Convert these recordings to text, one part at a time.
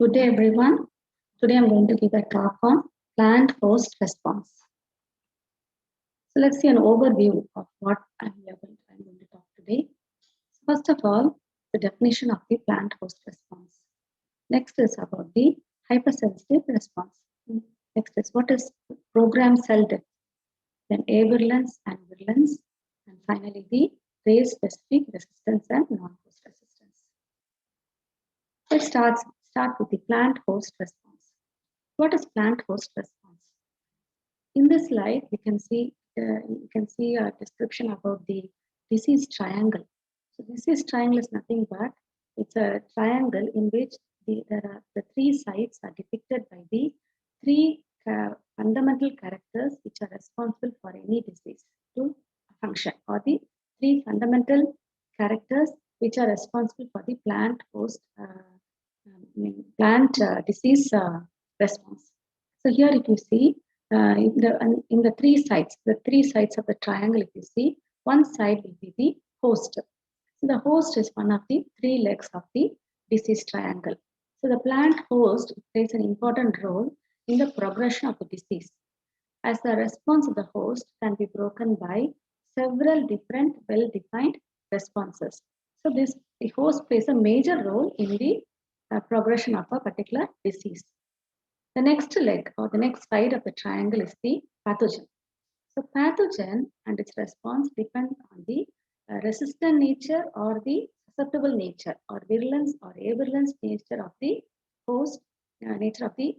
Good day, everyone. Today I'm going to give a talk on plant-host response. So let's see an overview of what I'm going to talk today. So first of all, the definition of the plant-host response. Next is about the hypersensitive response. Next is what is programmed cell death. Then avirulence and virulence. And finally, the race-specific resistance and non-host resistance. Let's start with the plant-host response. What is plant-host response? In this slide, you can see a description about the disease triangle. So disease triangle is nothing but it's a triangle in which the three sides are depicted by the three fundamental characters which are responsible for any disease to function, or the three fundamental characters which are responsible for the plant disease response. So here, if you see in the three sides of the triangle, if you see, one side will be the host. So the host is one of the three legs of the disease triangle. So the plant host plays an important role in the progression of the disease, as the response of the host can be broken by several different well-defined responses. So the host plays a major role in the progression of a particular disease. The next leg or the next side of the triangle is the pathogen. So pathogen and its response depend on the resistant nature or the susceptible nature or virulence or avirulence nature of the host, nature of the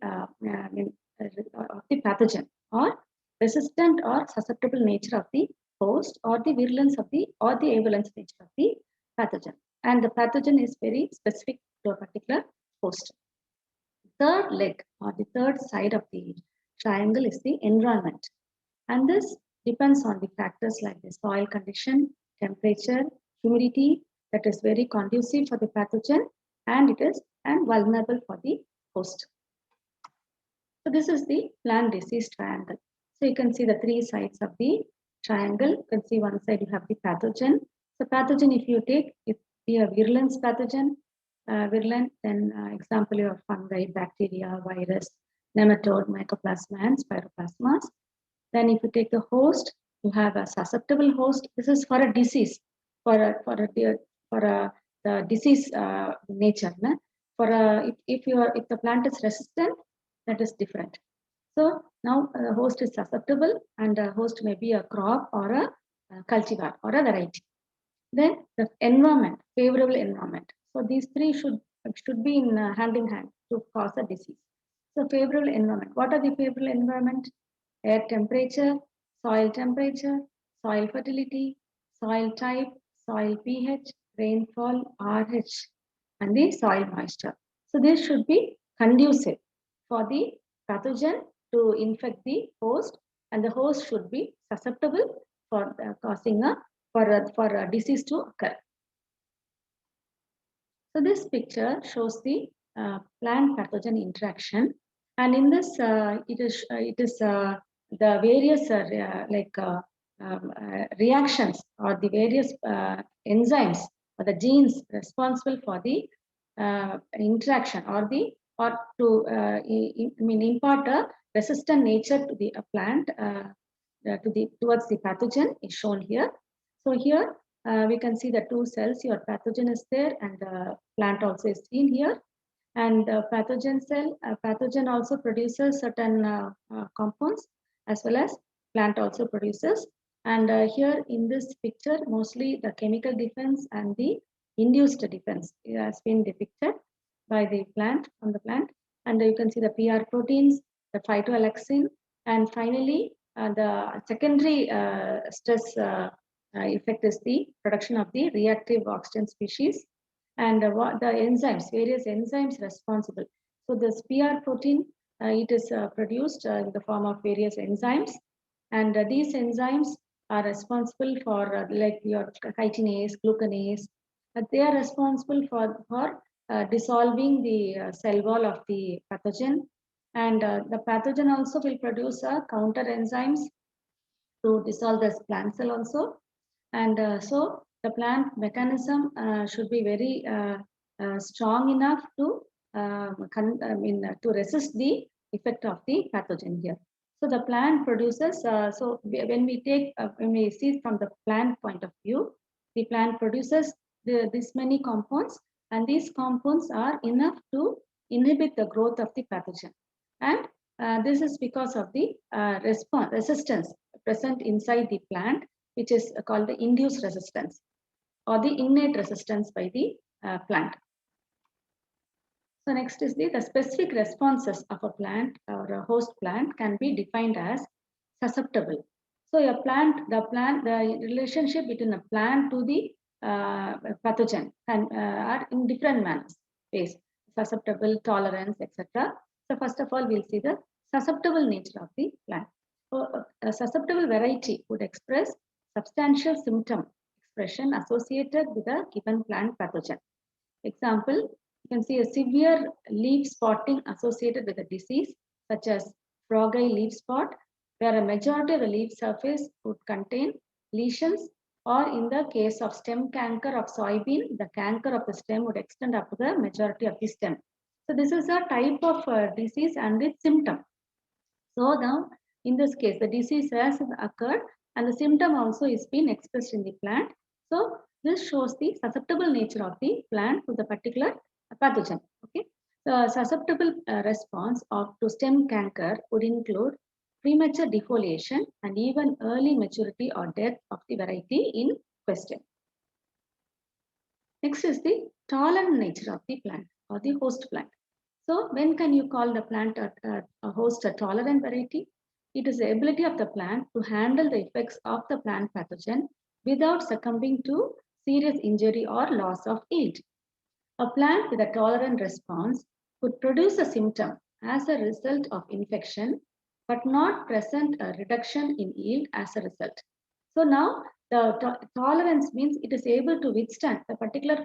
pathogen, or resistant or susceptible nature of the host, or the virulence of the or the avirulence nature of the pathogen. And the pathogen is very specific to a particular host. Third leg or the third side of the triangle is the environment, and this depends on the factors like the soil condition, temperature, humidity, that is very conducive for the pathogen, and it is vulnerable for the host. So this is the plant disease triangle. So you can see the three sides of the triangle. You can see one side you have the pathogen. So pathogen, if you take, if be a virulence pathogen, virulent, then example you have fungi, bacteria, virus, nematode, mycoplasma, and spiroplasmas. Then if you take the host, you have a susceptible host. This is for a disease, the disease nature. If the plant is resistant, that is different. So now the host is susceptible, and a host may be a crop or a cultivar or a variety. Then the environment, favorable environment. So these three should be in hand to cause a disease. So favorable environment. What are the favorable environment? Air temperature, soil fertility, soil type, soil pH, rainfall, RH, and the soil moisture. So this should be conducive for the pathogen to infect the host, and the host should be susceptible for causing a disease to occur. So this picture shows the plant pathogen interaction, and in this it is the various reactions or the various enzymes or the genes responsible for the interaction or to impart a resistant nature to the plant towards the pathogen is shown here. So here we can see the two cells. Your pathogen is there, and the plant also is seen here. And the pathogen also produces certain compounds, as well as plant also produces. And here in this picture, mostly the chemical defense and the induced defense has been depicted by the plant on the plant. And you can see the PR proteins, the phytoalexin, and finally the secondary stress effect is the production of the reactive oxygen species, and what the enzymes, various enzymes responsible. So this PR protein, it is produced in the form of various enzymes, and these enzymes are responsible for like your chitinase, glucanase. They are responsible for dissolving the cell wall of the pathogen, and the pathogen also will produce counter enzymes to dissolve this plant cell also. And so the plant mechanism should be very strong enough to to resist the effect of the pathogen here. So the plant produces, when we see from the plant point of view, the plant produces this many compounds, and these compounds are enough to inhibit the growth of the pathogen. And this is because of the resistance present inside the plant, which is called the induced resistance or the innate resistance by the plant. So next is the specific responses of a plant or a host plant can be defined as susceptible. So the relationship between a plant to the pathogen are in different manners, ways, susceptible, tolerance, etc. So first of all, we'll see the susceptible nature of the plant. So a susceptible variety would express substantial symptom expression associated with a given plant pathogen. Example, you can see a severe leaf spotting associated with a disease such as frog eye leaf spot, where a majority of the leaf surface would contain lesions, or in the case of stem canker of soybean, the canker of the stem would extend up to the majority of the stem. So this is a type of disease and its symptom. So now, in this case, the disease has occurred and the symptom also is being expressed in the plant. So this shows the susceptible nature of the plant to the particular pathogen. Okay, the susceptible response to stem canker would include premature defoliation and even early maturity or death of the variety in question. Next is the tolerant nature of the plant or the host plant. So when can you call the plant a host a tolerant variety? It is the ability of the plant to handle the effects of the plant pathogen without succumbing to serious injury or loss of yield. A plant with a tolerant response could produce a symptom as a result of infection, but not present a reduction in yield as a result. So now the tolerance means it is able to withstand the particular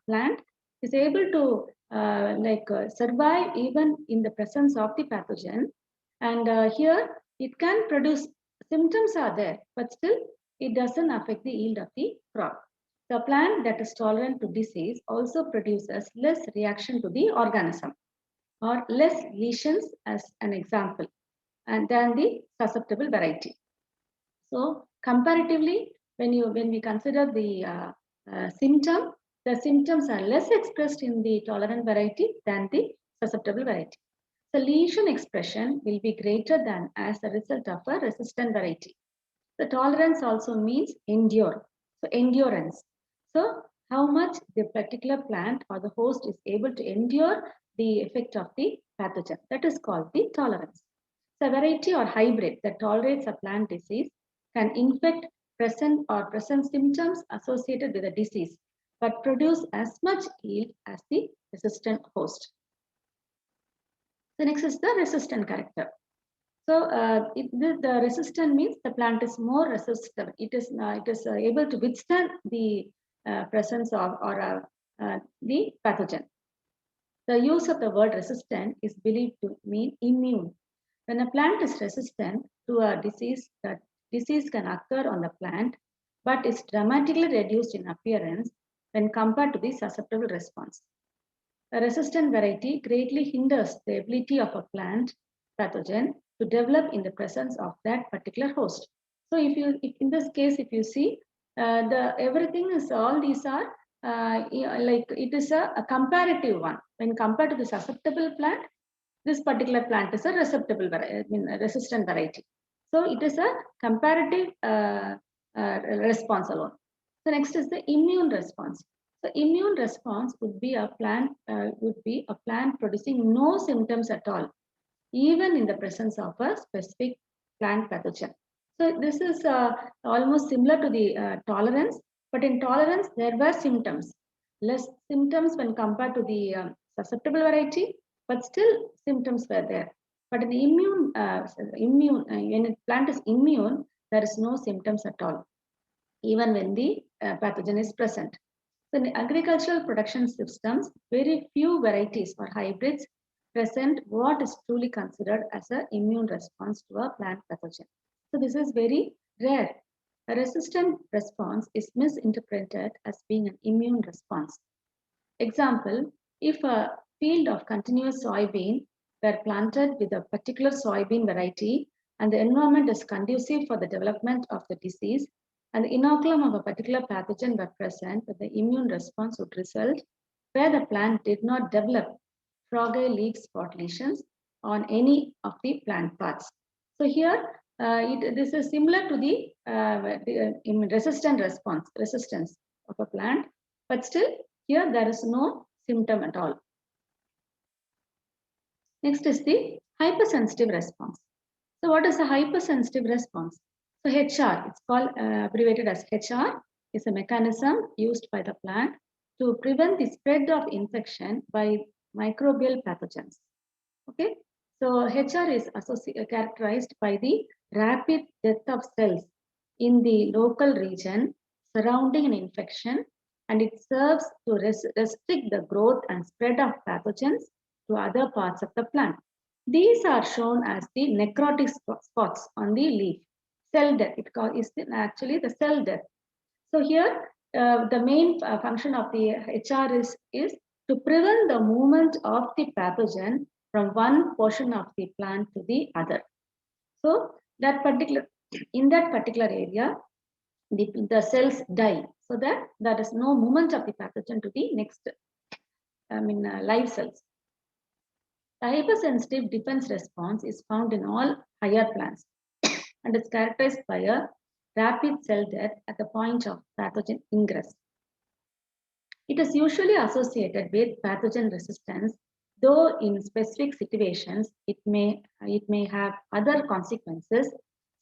plant is able to survive even in the presence of the pathogen. And here it can produce symptoms are there, but still it doesn't affect the yield of the crop. The plant that is tolerant to disease also produces less reaction to the organism or less lesions as an example, and than the susceptible variety. So comparatively, when we consider the symptom, the symptoms are less expressed in the tolerant variety than the susceptible variety. The lesion expression will be greater than as a result of a resistant variety. The tolerance also means endure, so endurance. So how much the particular plant or the host is able to endure the effect of the pathogen, that is called the tolerance. The variety or hybrid that tolerates a plant disease can infect present symptoms associated with the disease, but produce as much yield as the resistant host. The next is the resistant character. So the resistant means the plant is more resistant. It is able to withstand the presence of or the pathogen. The use of the word resistant is believed to mean immune. When a plant is resistant to a disease, the disease can occur on the plant, but is dramatically reduced in appearance when compared to the susceptible response. A resistant variety greatly hinders the ability of a plant pathogen to develop in the presence of that particular host. So if in this case, if you see, everything is, all these are like it is a comparative one. When compared to the susceptible plant, this particular plant is a resistant variety. So it is a comparative response alone. So next is the immune response. The immune response would be a plant producing no symptoms at all, even in the presence of a specific plant pathogen. So this is almost similar to the tolerance, but in tolerance there were symptoms, less symptoms when compared to the susceptible variety, but still symptoms were there. But in the when a plant is immune, there is no symptoms at all, even when the pathogen is present. So in the agricultural production systems, very few varieties or hybrids present what is truly considered as an immune response to a plant pathogen. So this is very rare. A resistant response is misinterpreted as being an immune response. Example, if a field of continuous soybean were planted with a particular soybean variety and the environment is conducive for the development of the disease and the inoculum of a particular pathogen were present, but the immune response would result where the plant did not develop fragile leaf spot lesions on any of the plant parts. So here, this is similar to the resistance of a plant, but still here there is no symptom at all. Next is the hypersensitive response. So what is a hypersensitive response? So HR, it's called abbreviated as HR, is a mechanism used by the plant to prevent the spread of infection by microbial pathogens. Okay, so HR is characterized by the rapid death of cells in the local region surrounding an infection, and it serves to restrict the growth and spread of pathogens to other parts of the plant. These are shown as the necrotic spots on the leaf. Cell death, is actually the cell death. So here, the main function of the HR is to prevent the movement of the pathogen from one portion of the plant to the other. So in that particular area, the cells die, so that there is no movement of the pathogen to the next, live cells. The hypersensitive defense response is found in all higher plants and is characterized by a rapid cell death at the point of pathogen ingress. It is usually associated with pathogen resistance, though in specific situations it may have other consequences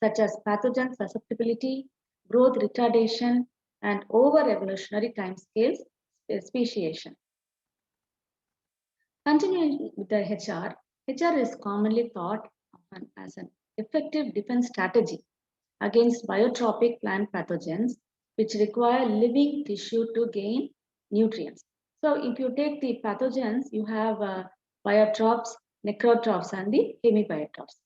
such as pathogen susceptibility, growth retardation, and over-evolutionary timescales speciation. Continuing with the HR is commonly thought of as an effective defense strategy against biotropic plant pathogens, which require living tissue to gain nutrients. So if you take the pathogens, you have biotrophs, necrotrophs, and the hemibiotrophs.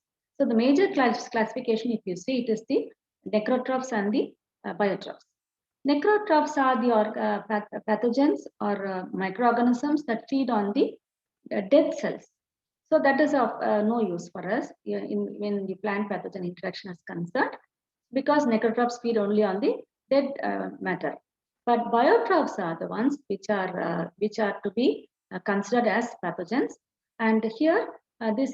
So the major classification, if you see, it is the necrotrophs and the biotrophs. Necrotrophs are the pathogens or microorganisms that feed on the dead cells. So that is of no use for us when the plant pathogen interaction is concerned, because necrotrophs feed only on the dead matter. But biotrophs are the ones which are to be considered as pathogens. And here, we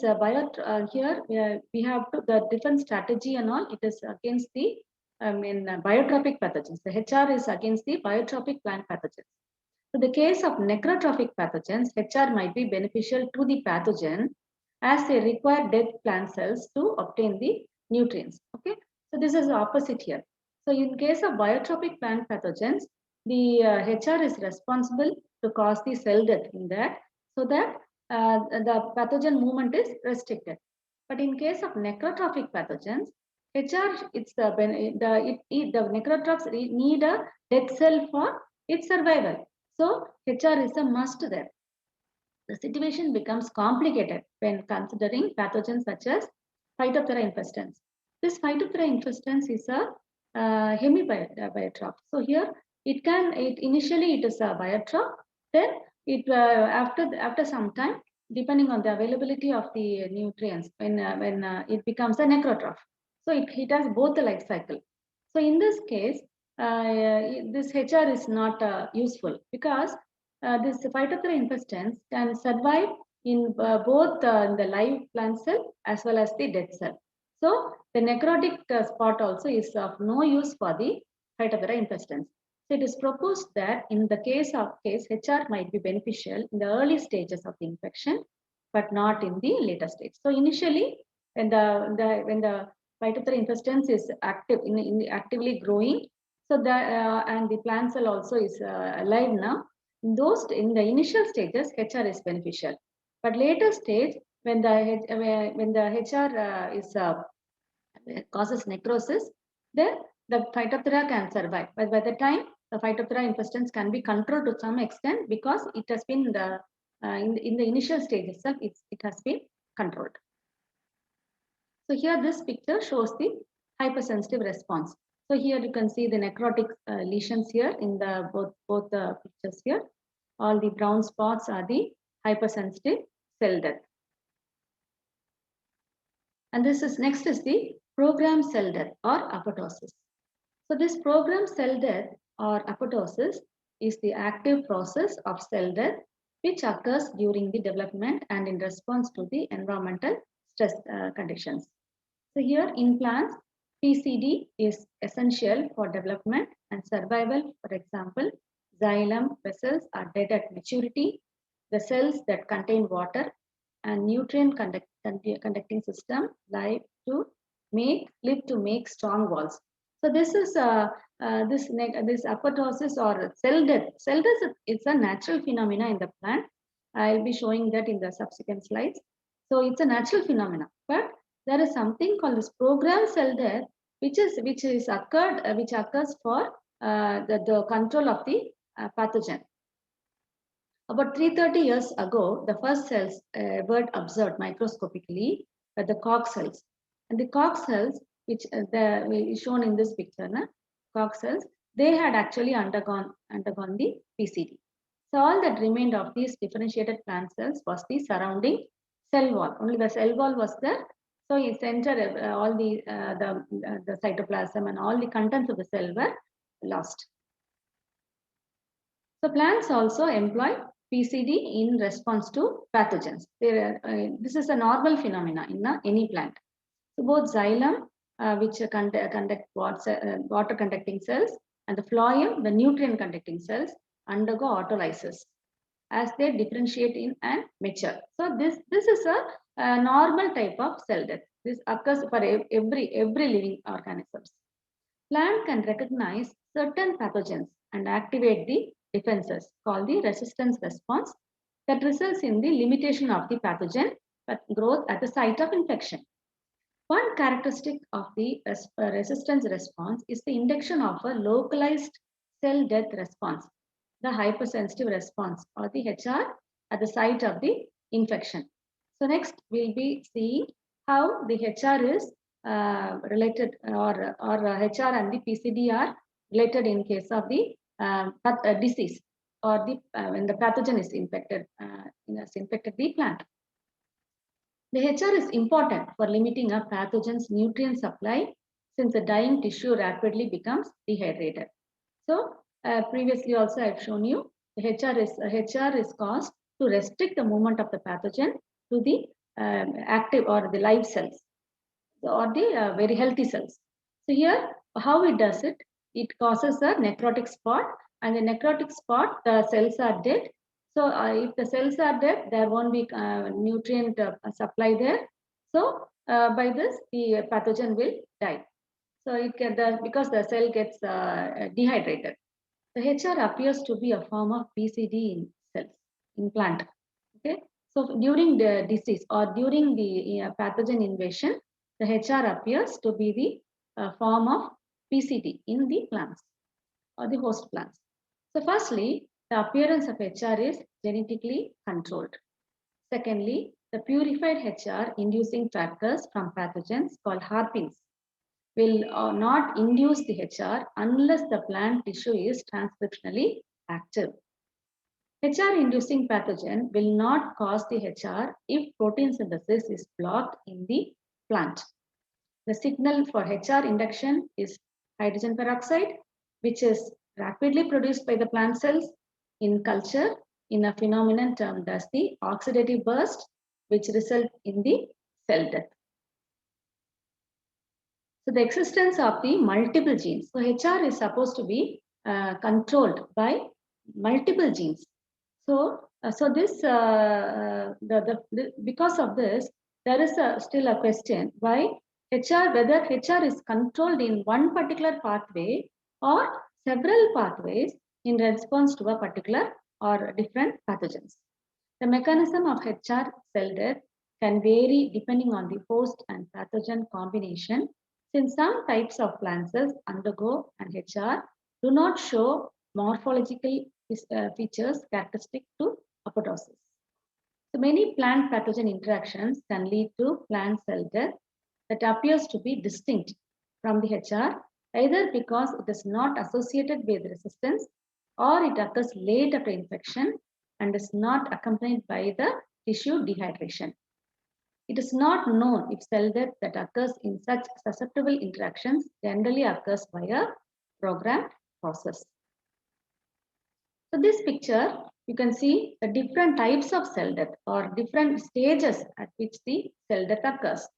have the defense strategy and all. It is against the biotropic pathogens. The HR is against the biotropic plant pathogens. So the case of necrotrophic pathogens, HR might be beneficial to the pathogen as they require dead plant cells to obtain the nutrients. Okay, so this is the opposite here. So in case of biotropic plant pathogens, the HR is responsible to cause the cell death in that, so that the pathogen movement is restricted. But in case of necrotrophic pathogens, HR, the necrotrophs need a dead cell for its survival. So HR is a must there. The situation becomes complicated when considering pathogens such as Phytophthora infestans. This Phytophthora infestans is a hemibiotrop. So here initially it is a biotroph. Then after some time, depending on the availability of the nutrients, when it becomes a necrotroph. So it has both the life cycle. So in this case, this HR is not useful, because this Phytophthora infestans can survive in both the live plant cell as well as the dead cell. So the necrotic spot also is of no use for the Phytophthora infestans. So it is proposed that in the case HR might be beneficial in the early stages of the infection, but not in the later stage. So initially, when the Phytophthora infestans is actively growing, so and the plant cell also is alive now. In the initial stages, HR is beneficial, but later stage, when the HR causes necrosis, then the Phytophthora can survive. But by the time the Phytophthora infestans can be controlled to some extent, because it has been in the initial stage itself, it has been controlled. So here this picture shows the hypersensitive response. So here you can see the necrotic lesions here in the both the pictures here. All the brown spots are the hypersensitive cell death. And next is the programmed cell death or apoptosis. So this programmed cell death or apoptosis is the active process of cell death which occurs during the development and in response to the environmental stress conditions. So here in plants, PCD is essential for development and survival. For example, xylem vessels are dead at maturity. The cells that contain water and nutrient conducting system live to make strong walls. So this is this apoptosis or cell death. Cell death is a natural phenomena in the plant. I'll be showing that in the subsequent slides. So it's a natural phenomena, but there is something called this programmed cell death, which occurs for the control of the pathogen. About 330 years ago, the first cells were observed microscopically by the Koch cells. And the Koch cells, which is shown in this picture, Koch cells, they had actually undergone the PCD. So all that remained of these differentiated plant cells was the surrounding cell wall. Only the cell wall was there. So he centered all the cytoplasm and all the contents of the cell were lost. So plants also employ PCD in response to pathogens. This is a normal phenomena in any plant. So both xylem, which conduct water conducting cells, and the phloem, the nutrient conducting cells, undergo autolysis as they differentiate in and mature. So this is a normal type of cell death. This occurs for every living organisms. Plant can recognize certain pathogens and activate the defenses called the resistance response that results in the limitation of the pathogen growth at the site of infection. One characteristic of the resistance response is the induction of a localized cell death response, the hypersensitive response or the HR at the site of the infection. So next we'll be seeing how the HR is related or HR and the PCD are related in case of the disease or the when the pathogen is infected the plant. The HR is important for limiting a pathogen's nutrient supply since the dying tissue rapidly becomes dehydrated. So previously also I've shown you the HR is caused to restrict the movement of the pathogen to the active or the live cells or the very healthy cells. So here how it does it? It causes a necrotic spot, and the necrotic spot the cells are dead. So if the cells are dead, there won't be nutrient supply there. So by this the pathogen will die. So it because the cell gets dehydrated. The HR appears to be a form of PCD in cells in plant. Okay. So during the disease or during the pathogen invasion, the HR appears to be the form of PCD in the plants or the host plants. So firstly, the appearance of HR is genetically controlled. Secondly, the purified HR inducing factors from pathogens called harpins will not induce the HR unless the plant tissue is transcriptionally active. HR inducing pathogen will not cause the HR if protein synthesis is blocked in the plant. The signal for HR induction is hydrogen peroxide, which is rapidly produced by the plant cells in culture in a phenomenon termed as the oxidative burst, which results in the cell death. So the existence of the multiple genes. So HR is supposed to be controlled by multiple genes. So this because of this, there is still a question why whether HR is controlled in one particular pathway or several pathways in response to a particular or different pathogens. The mechanism of HR cell death can vary depending on the host and pathogen combination, since some types of plant cells undergo and HR do not show morphological features characteristic to apoptosis. So many plant pathogen interactions can lead to plant cell death that appears to be distinct from the HR, either because it is not associated with resistance or it occurs late after infection and is not accompanied by the tissue dehydration. It is not known if cell death that occurs in such susceptible interactions generally occurs by a programmed process. So this picture, you can see the different types of cell death or different stages at which the cell death occurs.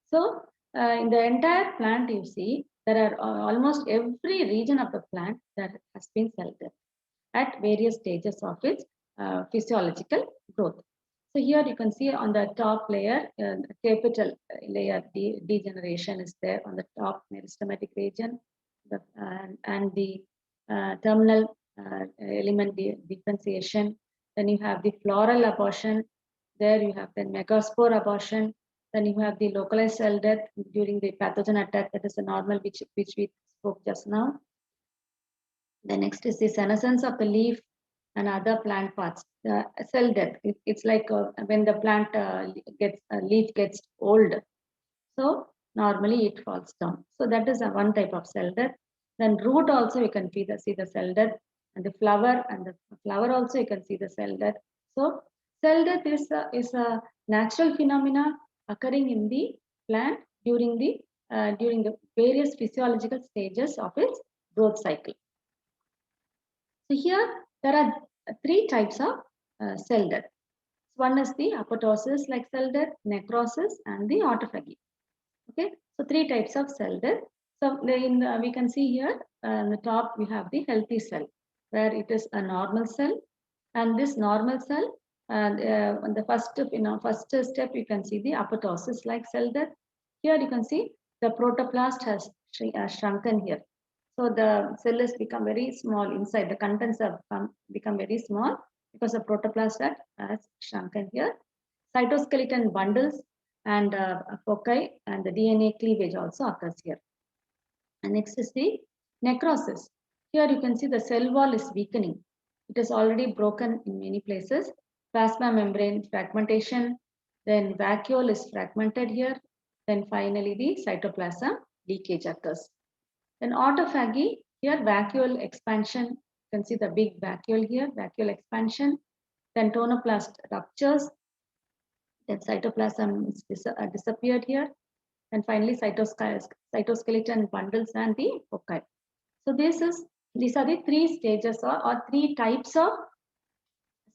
So in the entire plant, you see there are almost every region of the plant that has been cell death at various stages of its physiological growth. So here you can see on the top layer, capital layer degeneration is there on the top meristematic region, and the terminal element differentiation. Then you have the floral abortion. There you have the megaspore abortion. Then you have the localized cell death during the pathogen attack. That is the normal which we spoke just now. The next is the senescence of the leaf and other plant parts. Cell death. It's like when the plant leaf gets old. So normally it falls down. So that is one type of cell death. Then root also you can see the cell death, and the flower also you can see the cell death. So cell death is a natural phenomena occurring in the plant during the various physiological stages of its growth cycle. So here there are three types of cell death. One is the apoptosis like cell death, necrosis, and the autophagy. Okay, so three types of cell death. So we can see here on the top we have the healthy cell, where it is a normal cell, and this normal cell, and on the first step you can see the apoptosis like cell death. Here you can see the protoplast has shrunken here. So the cell has become very small inside. The contents have become very small because the protoplast has shrunken here. Cytoskeleton bundles and foci and the DNA cleavage also occurs here. And next is the necrosis. Here you can see the cell wall is weakening. It is already broken in many places. Plasma membrane fragmentation, then vacuole is fragmented here. Then finally the cytoplasm leakage occurs. Then autophagy, here vacuole expansion, you can see the big vacuole here, vacuole expansion. Then tonoplast ruptures, then cytoplasm is disappeared here. And finally cytoskeleton bundles and the foci. So these are the three stages or three types of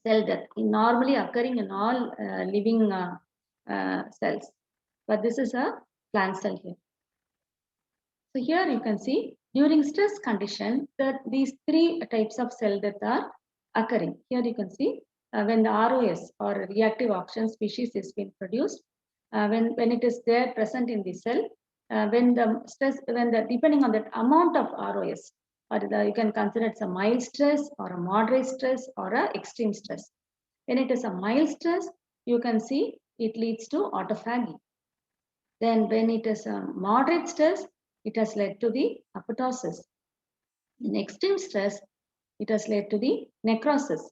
cell death normally occurring in all living cells. But this is a plant cell here. So here you can see during stress condition that these three types of cell death are occurring. Here you can see when the ROS or reactive oxygen species is being produced, when it is there present in the cell, when the depending on the amount of ROS, or you can consider it's a mild stress or a moderate stress or a extreme stress. When it is a mild stress, you can see it leads to autophagy. Then when it is a moderate stress, it has led to the apoptosis. In extreme stress, it has led to the necrosis.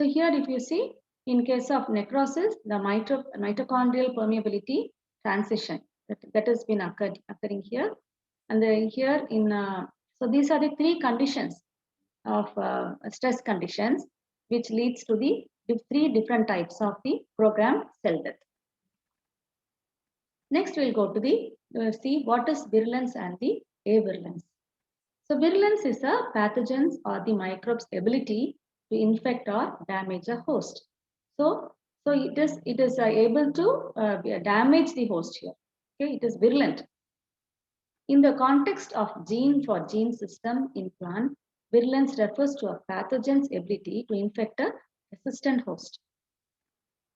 So here if you see, in case of necrosis, the mitochondrial permeability transition that has been occurring here. And here so these are the three conditions of stress conditions which leads to the three different types of the programmed cell death. Next, we'll go to the see what is virulence and the avirulence. So virulence is a pathogen's or the microbe's ability to infect or damage a host. So it is able to damage the host here. Okay, it is virulent. In the context of gene for gene system in plant, virulence refers to a pathogen's ability to infect a resistant host.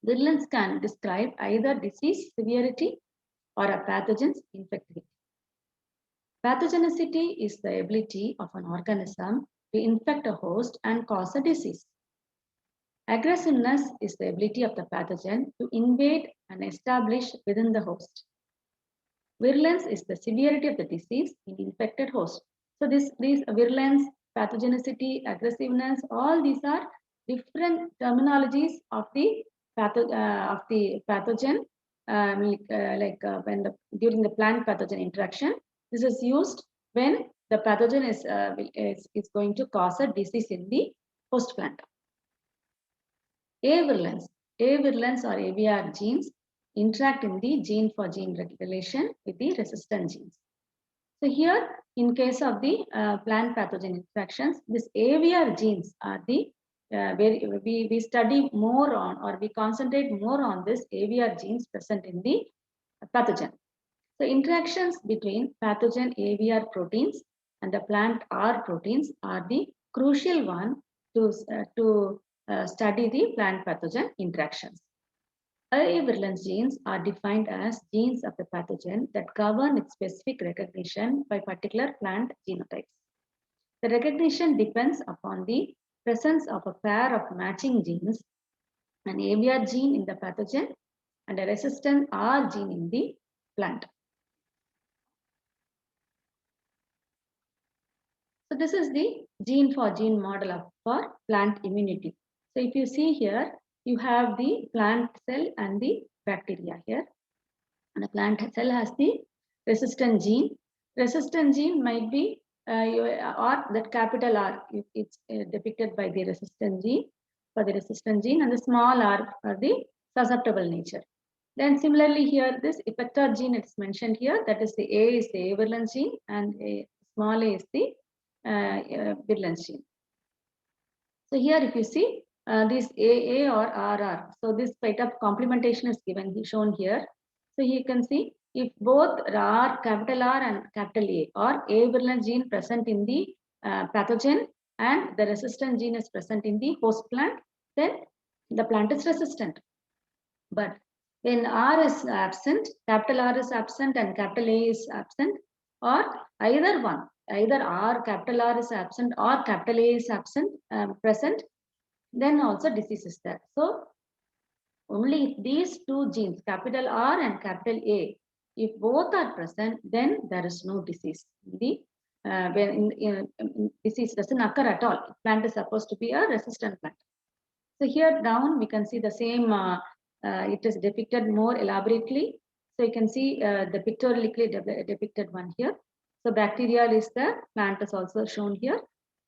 Virulence can describe either disease severity or a pathogen's infectivity. Pathogenicity is the ability of an organism to infect a host and cause a disease. Aggressiveness is the ability of the pathogen to invade and establish within the host. Virulence is the severity of the disease in infected host. So these virulence, pathogenicity, aggressiveness, all these are different terminologies of the pathogen. During the plant pathogen interaction, this is used when the pathogen is going to cause a disease in the host plant. A-virulence. A-virulence or AVR genes interact in the gene for gene regulation with the resistant genes. So here, in case of the plant pathogen interactions, these AVR genes are the where we study more on, or we concentrate more on this AVR genes present in the pathogen. So interactions between pathogen AVR proteins and the plant R proteins are the crucial one to study the plant pathogen interactions. A-virulence genes are defined as genes of the pathogen that govern its specific recognition by particular plant genotypes. The recognition depends upon the presence of a pair of matching genes, an AVR gene in the pathogen and a resistant R gene in the plant. So this is the gene for gene model for plant immunity. So if you see here, you have the plant cell and the bacteria here. And the plant cell has the resistant gene. Resistant gene might be or that capital R, it's depicted by the resistant gene for the resistant gene, and the small r for the susceptible nature. Then similarly here, this effector gene it's mentioned here, that is the A is the A-virulence gene and a small a is the virulence gene. So here if you see this AA or RR, so this type of complementation is given shown here. So you can see if both R, capital R and capital A or A-virulence gene present in the pathogen and the resistant gene is present in the host plant, then the plant is resistant. But when R is absent, capital R is absent and capital A is absent, or either one, either R, capital R is absent or capital A is absent, present, then also disease is there. So only if these two genes, capital R and capital A, if both are present, then there is no disease. Disease doesn't occur at all. Plant is supposed to be a resistant plant. So here down we can see the same. It is depicted more elaborately. So you can see the pictorially depicted one here. So bacterial is the plant is also shown here.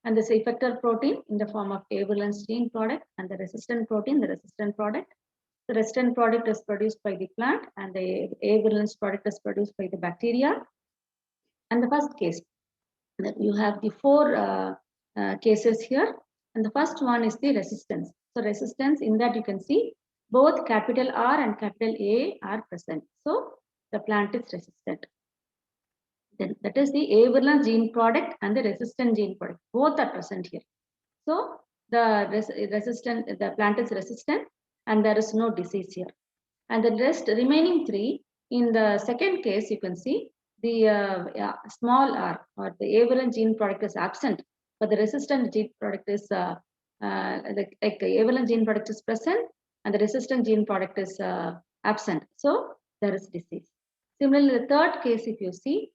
And this effector protein in the form of A-virulence gene product and the resistant protein, the resistant product. The resistant product is produced by the plant and the A-virulence product is produced by the bacteria. And the first case, that you have the four cases here. And the first one is the resistance. So resistance, in that you can see both capital R and capital A are present. So the plant is resistant. Then that is the A-virulence gene product and the resistant gene product. Both are present here. So the plant is resistant and there is no disease here. And the remaining three, in the second case, you can see the small r or the A-virulence gene product is absent, but the resistant gene product is the A-virulence gene product is present and the resistant gene product is absent. So there is disease. Similarly, the third case, if you see,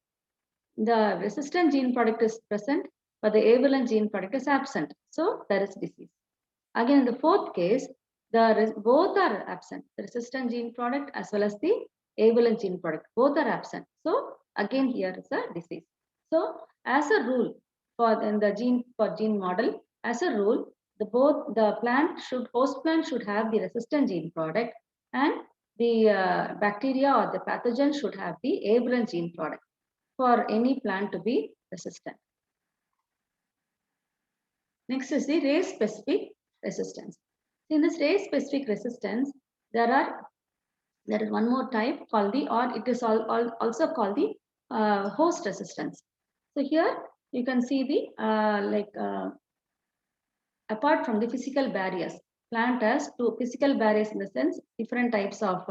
the resistant gene product is present, but the A-virulence gene product is absent. So there is disease. Again, in the fourth case, both are absent. The resistant gene product as well as the A-virulence gene product, both are absent. So again, here is a disease. So as a rule for the gene model, as a rule, host plant should have the resistant gene product and the bacteria or the pathogen should have the A-virulence gene product for any plant to be resistant. Next is the race-specific resistance. In this race-specific resistance, there is one more type called it is also called the host resistance. So here you can see the apart from the physical barriers, plant has two physical barriers in the sense different types of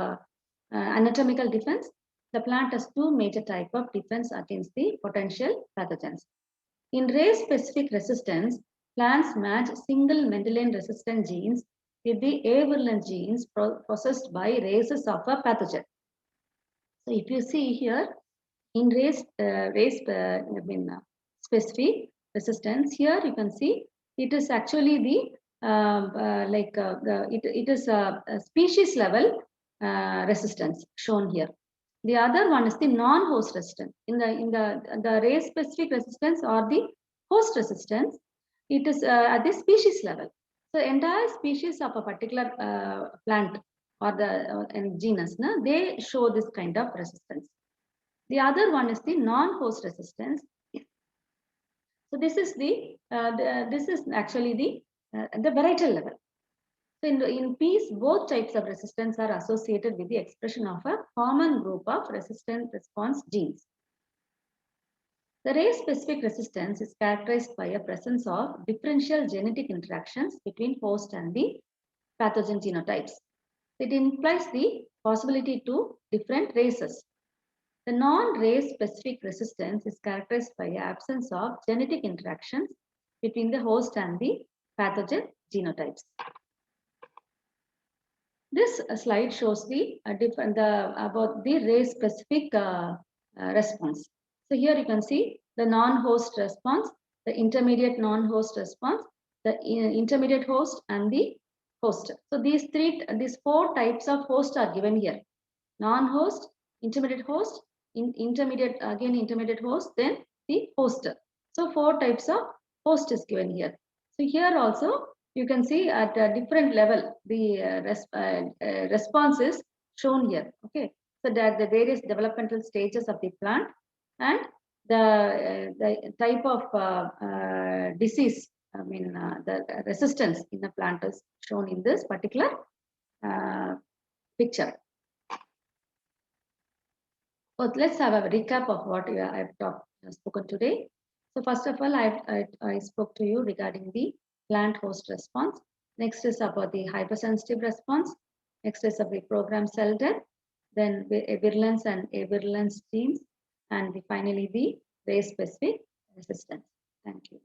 anatomical defense. The plant has two major types of defense against the potential pathogens. In race-specific resistance, plants match single Mendelian resistant genes with the A-virulence genes possessed by races of a pathogen. So if you see here, in specific resistance, here you can see it is actually it is a species level resistance shown here. The other one is the non-host resistance. In the race-specific resistance or the host resistance, it is at the species level. So entire species of a particular plant or the genus, they show this kind of resistance. The other one is the non-host resistance. So this is this is actually the varietal level. So in peas, both types of resistance are associated with the expression of a common group of resistant response genes. The race-specific resistance is characterized by a presence of differential genetic interactions between host and the pathogen genotypes. It implies the possibility to different races. The non-race specific resistance is characterized by the absence of genetic interactions between the host and the pathogen genotypes. This slide shows about the race specific response. So here you can see the non-host response, the intermediate non-host response, the intermediate host and the host. So these four types of host are given here. Non-host, intermediate host, intermediate host, then the host. So four types of host is given here. So here also you can see at a different level the response is shown here. Okay, so that the various developmental stages of the plant and the type of disease, I mean the resistance in the plant is shown in this particular picture. So let's have a recap of what I've spoken today. So first of all, I spoke to you regarding the plant host response. Next is about the hypersensitive response. Next is about the programmed cell death. Then virulence and avirulence genes. And finally, the race-specific resistance. Thank you.